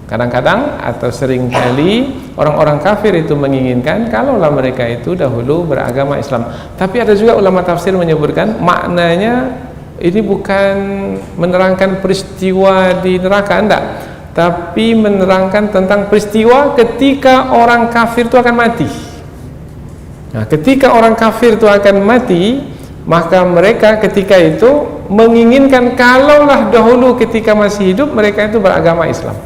Kadang-kadang atau seringkali orang-orang kafir itu menginginkan kalaulah mereka itu dahulu beragama Islam. Tapi ada juga ulama tafsir menyebutkan maknanya ini bukan menerangkan peristiwa di neraka, enggak, tapi menerangkan tentang peristiwa ketika orang kafir itu akan mati. Nah, ketika orang kafir itu akan mati, maka mereka ketika itu menginginkan kalaulah dahulu ketika masih hidup mereka itu beragama Islam.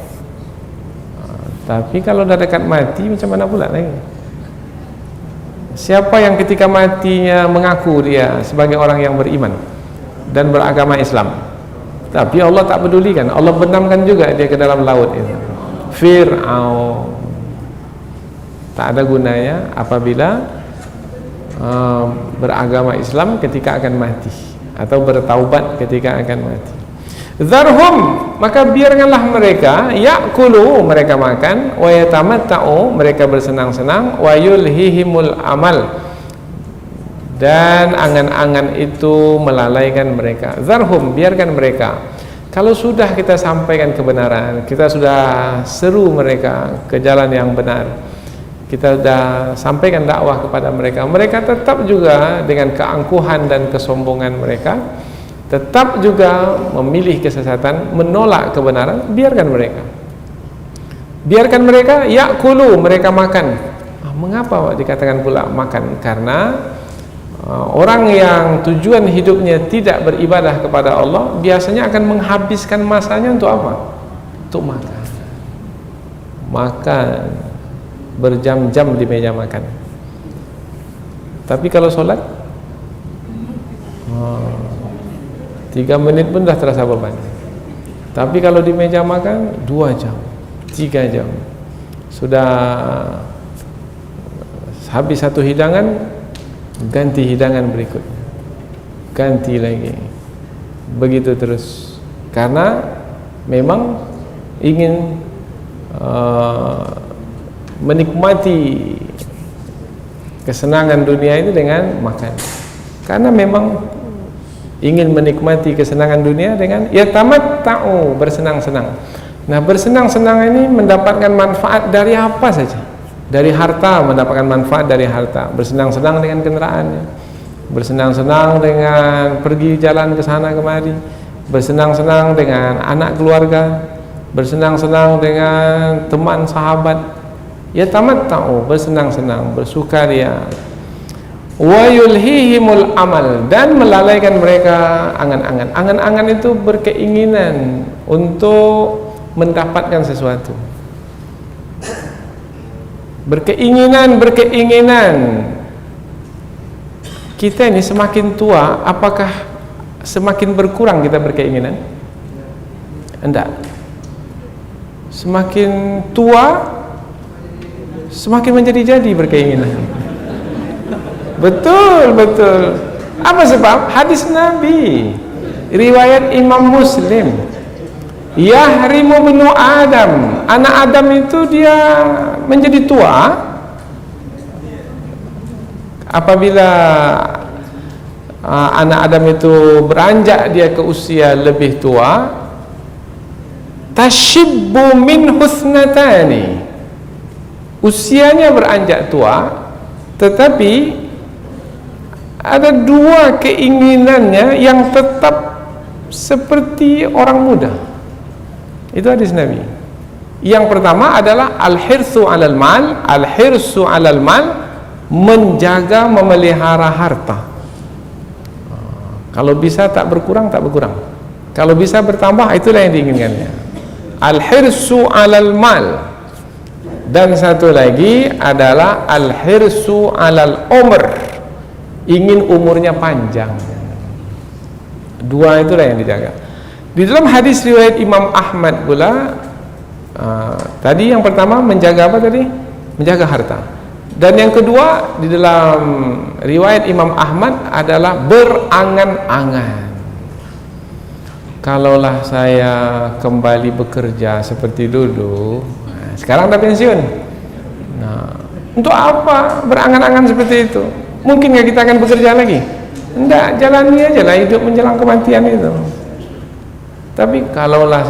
Tapi kalau sudah dekat mati, macam mana pula lagi? Siapa yang ketika matinya mengaku dia sebagai orang yang beriman dan beragama Islam, tapi Allah tak pedulikan, Allah benamkan juga dia ke dalam laut itu. Fir'aun. Tak ada gunanya apabila beragama Islam ketika akan mati atau bertaubat ketika akan mati. Dzarhum, maka biarkanlah mereka, ya'kulu, mereka makan, wa yatamatta'u, mereka bersenang-senang, wa yulhihimul amal, dan angan-angan itu melalaikan mereka. Dzarhum, biarkan mereka. Kalau sudah kita sampaikan kebenaran, kita sudah seru mereka ke jalan yang benar, kita sudah sampaikan dakwah kepada mereka, mereka tetap juga dengan keangkuhan dan kesombongan mereka tetap juga memilih kesesatan, menolak kebenaran, biarkan mereka ya'kulu, mereka makan. Mengapa dikatakan pula makan? Karena orang yang tujuan hidupnya tidak beribadah kepada Allah biasanya akan menghabiskan masanya untuk apa? Untuk makan. Makan berjam-jam di meja makan. Tapi kalau solat 3 menit pun dah terasa beban. Tapi kalau di meja makan 2 jam, 3 jam. Sudah habis satu hidangan, ganti hidangan berikutnya, ganti lagi, begitu terus. Karena memang ingin menikmati kesenangan dunia itu dengan makan. Karena memang ingin menikmati kesenangan dunia dengan yatamatta'u, bersenang-senang. Nah, bersenang-senang ini mendapatkan manfaat dari apa saja? Dari harta, mendapatkan manfaat dari harta. Bersenang-senang dengan kendaraannya, bersenang-senang dengan pergi jalan ke sana kemari, bersenang-senang dengan anak keluarga, bersenang-senang dengan teman sahabat. Yatamatta'u, bersenang-senang, bersukaria. Wa yulhihimul amal, dan melalaikan mereka angan-angan. Angan-angan itu berkeinginan untuk mendapatkan sesuatu. Berkeinginan. Kita ini semakin tua, apakah semakin berkurang kita berkeinginan? Enggak. Semakin tua, semakin menjadi-jadi berkeinginan. Betul. Apa sebab? Hadis Nabi, riwayat Imam Muslim. Yahrimu binu Adam, anak Adam itu dia menjadi tua apabila anak Adam itu beranjak dia ke usia lebih tua. Tashibbu min husnatani, usianya beranjak tua, tetapi ada 2 keinginannya yang tetap seperti orang muda. Itu hadis Nabi. Yang pertama adalah al-hirsu 'alal mal, al-hirsu 'alal mal, menjaga, memelihara harta. Kalau bisa tak berkurang. Kalau bisa bertambah, itulah yang diinginkannya. Al-hirsu 'alal mal. Dan satu lagi adalah al-hirsu 'alal umr, ingin umurnya panjang. 2 itulah yang dijaga. Di dalam hadis riwayat Imam Ahmad pula, tadi yang pertama menjaga apa tadi? Menjaga harta. Dan yang kedua di dalam riwayat Imam Ahmad adalah berangan-angan. Kalaulah saya kembali bekerja seperti dulu, sekarang dah pensiun. Nah, untuk apa berangan-angan seperti itu? Mungkinkah kita akan bekerja lagi? Tidak, jalani aja lah hidup menjelang kematian itu. Tapi kalaulah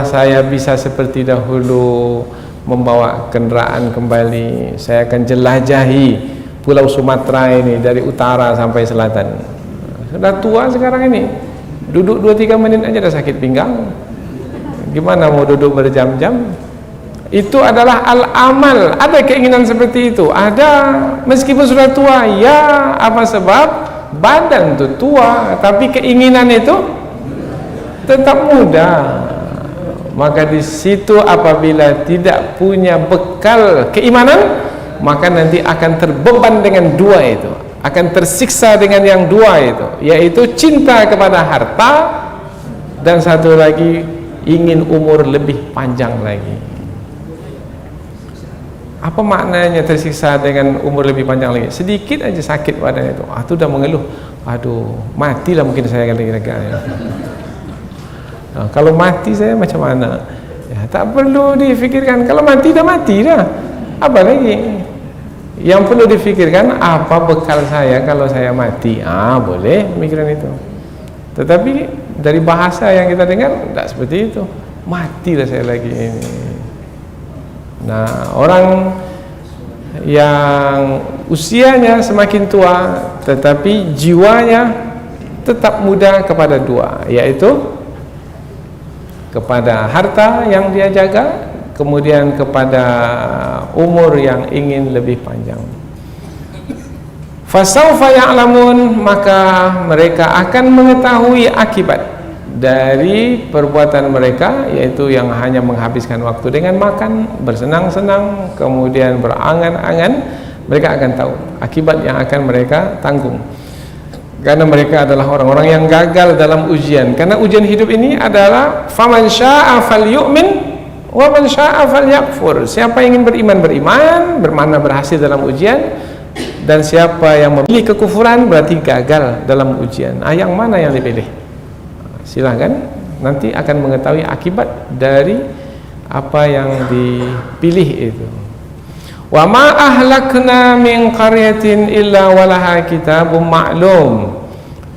saya bisa seperti dahulu, membawa kendaraan kembali, saya akan jelajahi Pulau Sumatera ini dari utara sampai selatan. Sudah tua sekarang ini, duduk 2-3 menit aja dah sakit pinggang. Gimana mau duduk berjam-jam? Itu adalah al-amal. Ada keinginan seperti itu, ada, meskipun sudah tua. Ya, apa sebab? Badan itu tua, tapi keinginan itu tetap muda. Maka di situ apabila tidak punya bekal keimanan, maka nanti akan terbeban dengan dua itu, akan tersiksa dengan yang dua itu, yaitu cinta kepada harta, dan satu lagi ingin umur lebih panjang lagi. Apa maknanya tersiksa dengan umur lebih panjang lagi? Sedikit aja sakit badan itu, itu udah mengeluh, aduh matilah mungkin saya kira-kira. Nah, kalau mati saya macam mana? Ya, tak perlu difikirkan. Kalau mati dah mati dah. Apa lagi? Yang perlu difikirkan apa bekal saya kalau saya mati. Boleh mikiran itu. Tetapi dari bahasa yang kita dengar tidak seperti itu. Matilah saya lagi ini. Nah, orang yang usianya semakin tua tetapi jiwanya tetap muda kepada dua, yaitu kepada harta yang dia jaga, kemudian kepada umur yang ingin lebih panjang. Fasawfa ya'lamun, maka mereka akan mengetahui akibat dari perbuatan mereka, yaitu yang hanya menghabiskan waktu dengan makan, bersenang-senang, kemudian berangan-angan. Mereka akan tahu akibat yang akan mereka tanggung, karena mereka adalah orang-orang yang gagal dalam ujian. Karena ujian hidup ini adalah faman syaa'a falyu'min wa man syaa'a falyakfur. Siapa yang ingin beriman, beriman, bermakna berhasil dalam ujian, dan siapa yang memilih kekufuran berarti gagal dalam ujian. Yang mana yang dipilih? Silahkan, nanti akan mengetahui akibat dari apa yang dipilih itu. Wa ma ahlakna min qaryatin illa walaha kitabun ma'lum,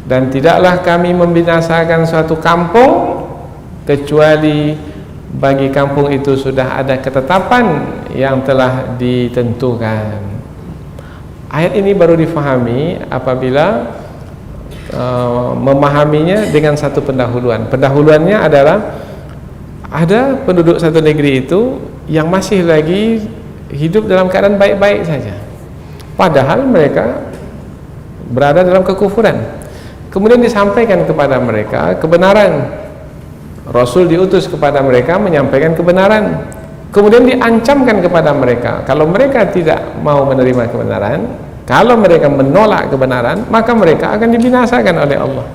dan tidaklah kami membinasakan suatu kampung kecuali bagi kampung itu sudah ada ketetapan yang telah ditentukan. Ayat ini baru difahami apabila memahaminya dengan satu pendahuluan. Pendahuluannya adalah ada penduduk satu negeri itu yang masih lagi hidup dalam keadaan baik-baik saja, padahal mereka berada dalam kekufuran. Kemudian disampaikan kepada mereka kebenaran, Rasul diutus kepada mereka menyampaikan kebenaran. Kemudian diancamkan kepada mereka, kalau mereka tidak mau menerima kebenaran, kalau mereka menolak kebenaran, maka mereka akan dibinasakan oleh Allah.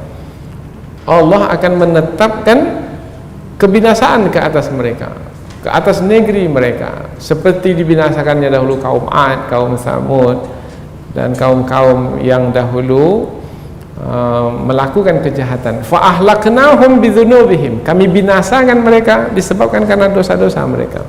Allah akan menetapkan kebinasaan ke atas mereka, ke atas negeri mereka, seperti dibinasakannya dahulu kaum Ad, kaum Samud, dan kaum-kaum yang dahulu melakukan kejahatan. Fa ahlaknahum bidzunubihim, kami binasakan mereka disebabkan karena dosa-dosa mereka.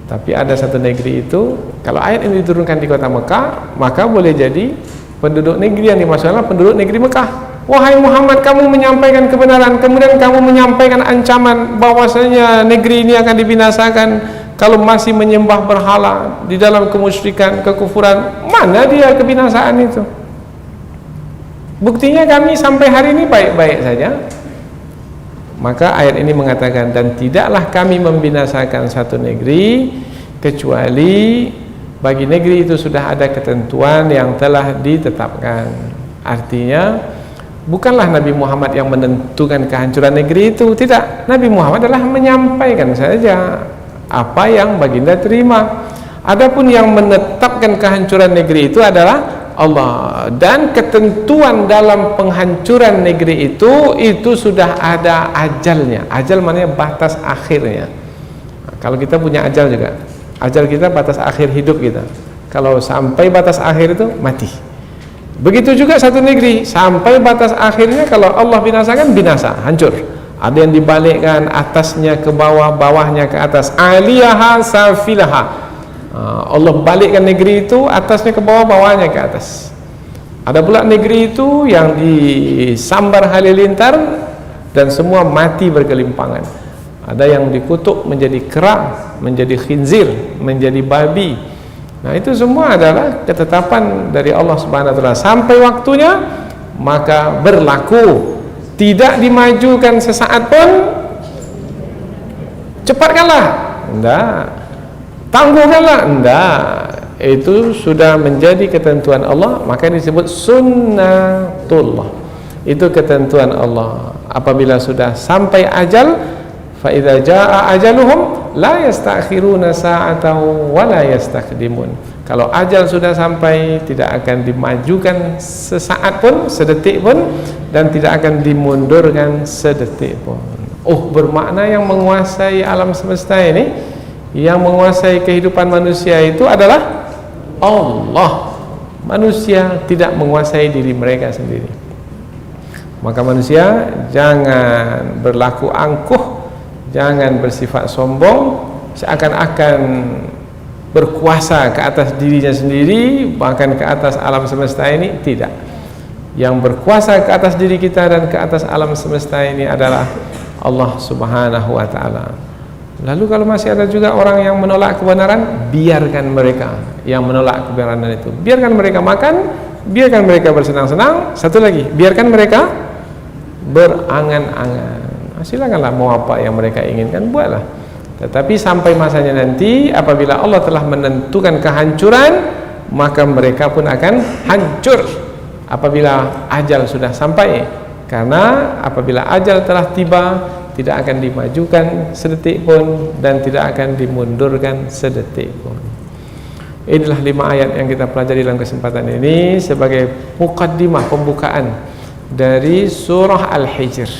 Tapi ada satu negeri itu, kalau ayat ini diturunkan di kota Mekah, maka boleh jadi penduduk negeri yang dimaksud adalah penduduk negeri Mekah. Wahai Muhammad, kamu menyampaikan kebenaran, kemudian kamu menyampaikan ancaman bahwasanya negeri ini akan dibinasakan kalau masih menyembah berhala di dalam kemusyrikan, kekufuran. Mana dia kebinasaan itu? Buktinya kami sampai hari ini baik-baik saja. Maka ayat ini mengatakan, dan tidaklah kami membinasakan satu negeri kecuali bagi negeri itu sudah ada ketentuan yang telah ditetapkan. Artinya bukanlah Nabi Muhammad yang menentukan kehancuran negeri itu, tidak. Nabi Muhammad adalah menyampaikan saja apa yang baginda terima. Adapun yang menetapkan kehancuran negeri itu adalah Allah. Dan ketentuan dalam penghancuran negeri itu sudah ada ajalnya. Ajal maknanya batas akhirnya. Kalau kita punya ajal juga, ajal kita batas akhir hidup kita. Kalau sampai batas akhir itu mati. Begitu juga satu negeri, sampai batas akhirnya kalau Allah binasakan, binasa, hancur. Ada yang dibalikkan, atasnya ke bawah, bawahnya ke atas. Aliyaha safilaha. Allah balikkan negeri itu, atasnya ke bawah, bawahnya ke atas. Ada pula negeri itu yang disambar halilintar dan semua mati bergelimpangan. Ada yang dikutuk menjadi kera, menjadi khinzir, menjadi babi. Nah, itu semua adalah ketetapan dari Allah Subhanahu wa taala. Sampai waktunya maka berlaku. Tidak dimajukan sesaat pun. Cepatkanlah. Enggak. Tangguhkanlah. Enggak. Itu sudah menjadi ketentuan Allah, maka disebut sunnatullah. Itu ketentuan Allah. Apabila sudah sampai ajal, fa idza jaa ajaluhum la yastakhiruna sa'atan wa la yastaqdimun. Kalau ajal sudah sampai, tidak akan dimajukan sesaat pun, sedetik pun, dan tidak akan dimundurkan sedetik pun. Oh, bermakna yang menguasai alam semesta ini, yang menguasai kehidupan manusia itu adalah Allah. Manusia tidak menguasai diri mereka sendiri. Maka manusia jangan berlaku angkuh, jangan bersifat sombong, seakan-akan berkuasa ke atas dirinya sendiri, bahkan ke atas alam semesta ini. Tidak. Yang berkuasa ke atas diri kita dan ke atas alam semesta ini adalah Allah Subhanahu wa ta'ala. Lalu kalau masih ada juga orang yang menolak kebenaran, biarkan mereka yang menolak kebenaran itu. Biarkan mereka makan, biarkan mereka bersenang-senang. Satu lagi, biarkan mereka berangan-angan. Silakanlah mau apa yang mereka inginkan, buatlah. Tetapi sampai masanya nanti, apabila Allah telah menentukan kehancuran, maka mereka pun akan hancur apabila ajal sudah sampai. Karena apabila ajal telah tiba, tidak akan dimajukan sedetik pun dan tidak akan dimundurkan sedetik pun. Inilah 5 ayat yang kita pelajari dalam kesempatan ini sebagai mukaddimah, pembukaan dari surah Al-Hijr,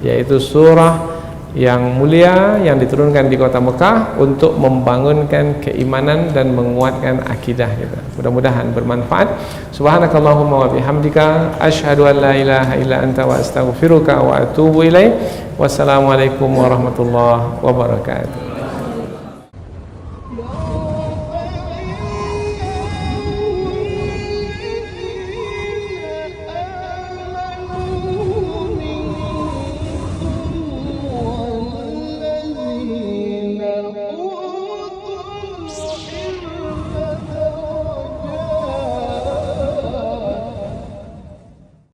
yaitu surah yang mulia yang diturunkan di kota Mekah untuk membangunkan keimanan dan menguatkan akidah kita. Mudah-mudahan bermanfaat. Subhanakallahumma wa bihamdika asyhadu an la ilaha illa anta wa astaghfiruka wa atubu ilaik. Wassalamualaikum warahmatullahi wabarakatuh.